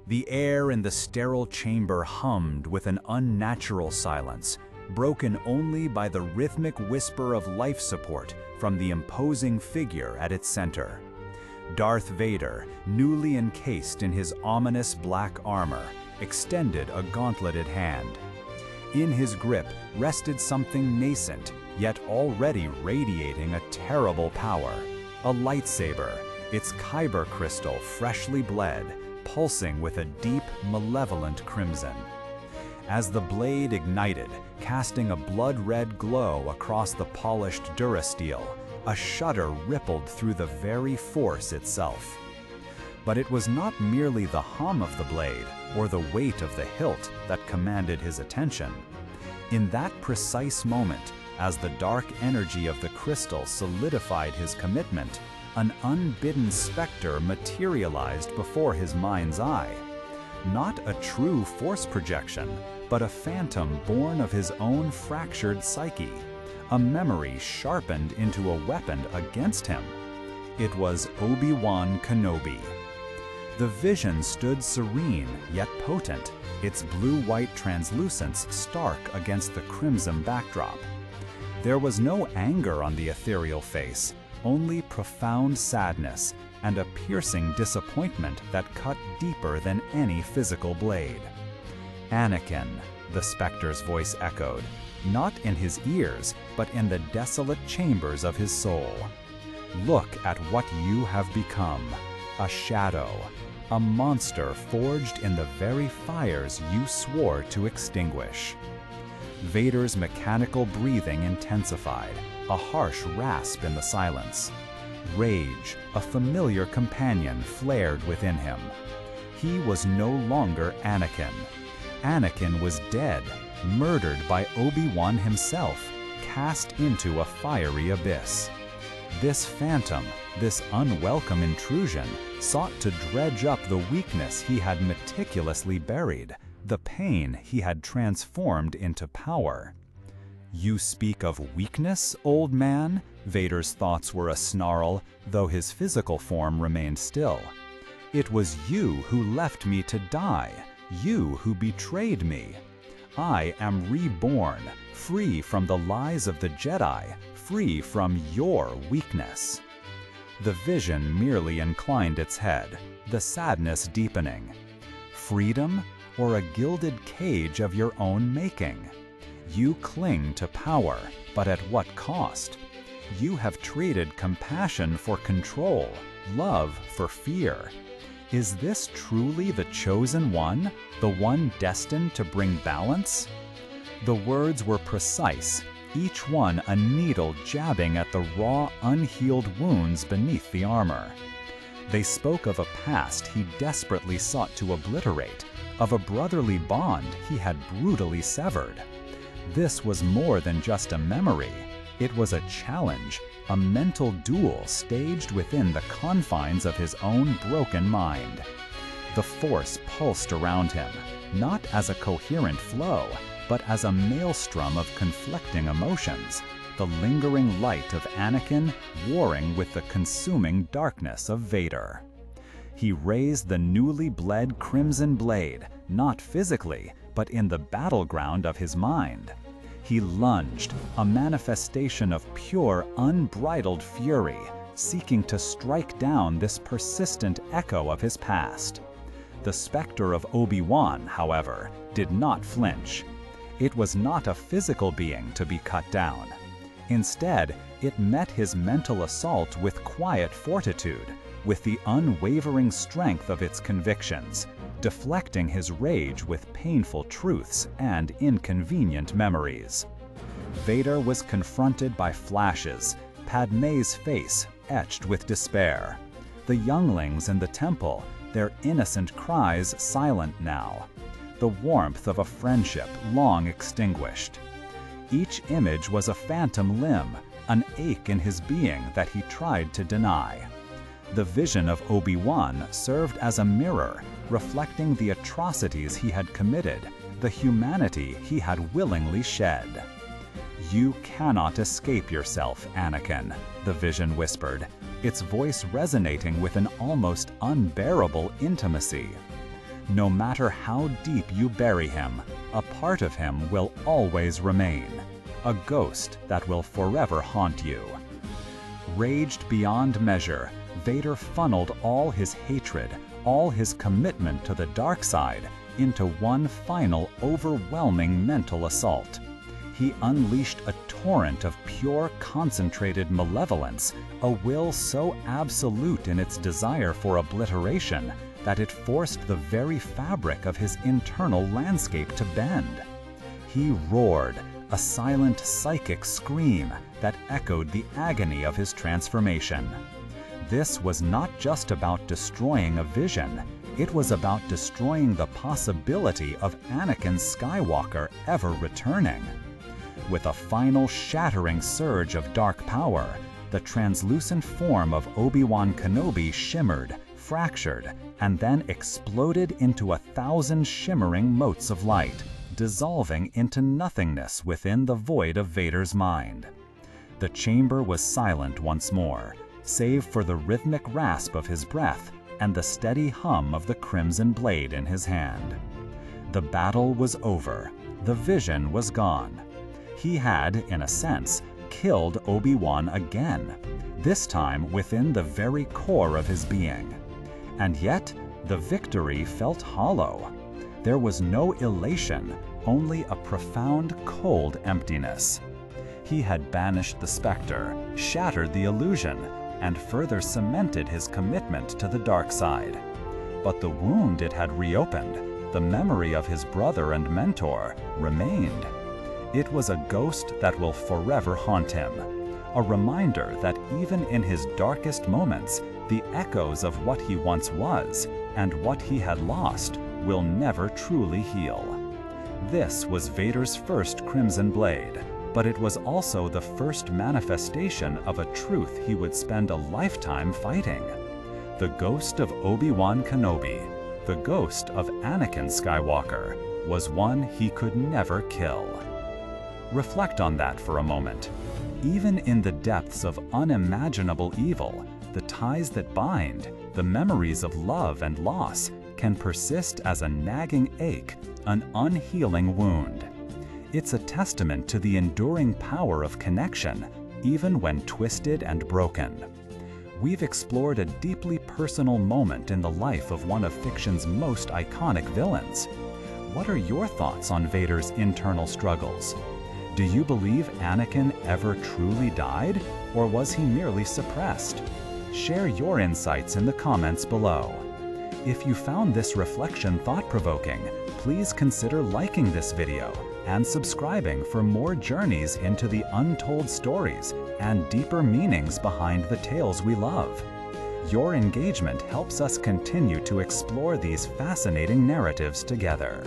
The air in the sterile chamber hummed with an unnatural silence, broken only by the rhythmic whisper of life support from the imposing figure at its center. Darth Vader, newly encased in his ominous black armor, extended a gauntleted hand. In his grip rested something nascent, yet already radiating a terrible power. A lightsaber, its kyber crystal freshly bled, pulsing with a deep, malevolent crimson. As the blade ignited, casting a blood-red glow across the polished durasteel, a shudder rippled through the very force itself. But it was not merely the hum of the blade or the weight of the hilt that commanded his attention. In that precise moment, as the dark energy of the crystal solidified his commitment, an unbidden specter materialized before his mind's eye. Not a true force projection, but a phantom born of his own fractured psyche, a memory sharpened into a weapon against him. It was Obi-Wan Kenobi. The vision stood serene yet potent, its blue-white translucence stark against the crimson backdrop. There was no anger on the ethereal face, only profound sadness and a piercing disappointment that cut deeper than any physical blade. "Anakin," the specter's voice echoed, not in his ears, but in the desolate chambers of his soul. "Look at what you have become, a shadow, a monster forged in the very fires you swore to extinguish." Vader's mechanical breathing intensified, a harsh rasp in the silence. Rage, a familiar companion, flared within him. He was no longer Anakin. Anakin was dead, murdered by Obi-Wan himself, cast into a fiery abyss. This phantom, this unwelcome intrusion, sought to dredge up the weakness he had meticulously buried, the pain he had transformed into power. "You speak of weakness, old man?" Vader's thoughts were a snarl, though his physical form remained still. "It was you who left me to die, you who betrayed me. I am reborn, free from the lies of the Jedi, free from your weakness." The vision merely inclined its head, the sadness deepening. Freedom, or a gilded cage of your own making? You cling to power, but at what cost? You have traded compassion for control, love for fear. Is this truly the chosen one, the one destined to bring balance? The words were precise, each one a needle jabbing at the raw, unhealed wounds beneath the armor. They spoke of a past he desperately sought to obliterate, of a brotherly bond he had brutally severed. This was more than just a memory. It was a challenge, a mental duel staged within the confines of his own broken mind. The force pulsed around him, not as a coherent flow, but as a maelstrom of conflicting emotions, the lingering light of Anakin warring with the consuming darkness of Vader. He raised the newly bled crimson blade, not physically, but in the battleground of his mind. He lunged, a manifestation of pure, unbridled fury, seeking to strike down this persistent echo of his past. The specter of Obi-Wan, however, did not flinch. It was not a physical being to be cut down. Instead, it met his mental assault with quiet fortitude, with the unwavering strength of its convictions, deflecting his rage with painful truths and inconvenient memories. Vader was confronted by flashes, Padmé's face etched with despair. The younglings in the temple, their innocent cries silent now. The warmth of a friendship long extinguished. Each image was a phantom limb, an ache in his being that he tried to deny. The vision of Obi-Wan served as a mirror, reflecting the atrocities he had committed, the humanity he had willingly shed. "You cannot escape yourself, Anakin," the vision whispered, its voice resonating with an almost unbearable intimacy. No matter how deep you bury him, a part of him will always remain, a ghost that will forever haunt you. Raged beyond measure, Vader funneled all his hatred, all his commitment to the dark side, into one final, overwhelming mental assault. He unleashed a torrent of pure, concentrated malevolence, a will so absolute in its desire for obliteration that it forced the very fabric of his internal landscape to bend. He roared, a silent psychic scream that echoed the agony of his transformation. This was not just about destroying a vision, it was about destroying the possibility of Anakin Skywalker ever returning. With a final shattering surge of dark power, the translucent form of Obi-Wan Kenobi shimmered, fractured, and then exploded into 1,000 shimmering motes of light, dissolving into nothingness within the void of Vader's mind. The chamber was silent once more, save for the rhythmic rasp of his breath and the steady hum of the crimson blade in his hand. The battle was over. The vision was gone. He had, in a sense, killed Obi-Wan again, this time within the very core of his being. And yet, the victory felt hollow. There was no elation, only a profound, cold emptiness. He had banished the specter, shattered the illusion, and further cemented his commitment to the dark side. But the wound it had reopened, the memory of his brother and mentor, remained. It was a ghost that will forever haunt him, a reminder that even in his darkest moments, the echoes of what he once was and what he had lost will never truly heal. This was Vader's first Crimson Blade, but it was also the first manifestation of a truth he would spend a lifetime fighting. The ghost of Obi-Wan Kenobi, the ghost of Anakin Skywalker, was one he could never kill. Reflect on that for a moment. Even in the depths of unimaginable evil, the ties that bind, the memories of love and loss, can persist as a nagging ache, an unhealing wound. It's a testament to the enduring power of connection, even when twisted and broken. We've explored a deeply personal moment in the life of one of fiction's most iconic villains. What are your thoughts on Vader's internal struggles? Do you believe Anakin ever truly died, or was he merely suppressed? Share your insights in the comments below. If you found this reflection thought-provoking, please consider liking this video and subscribing for more journeys into the untold stories and deeper meanings behind the tales we love. Your engagement helps us continue to explore these fascinating narratives together.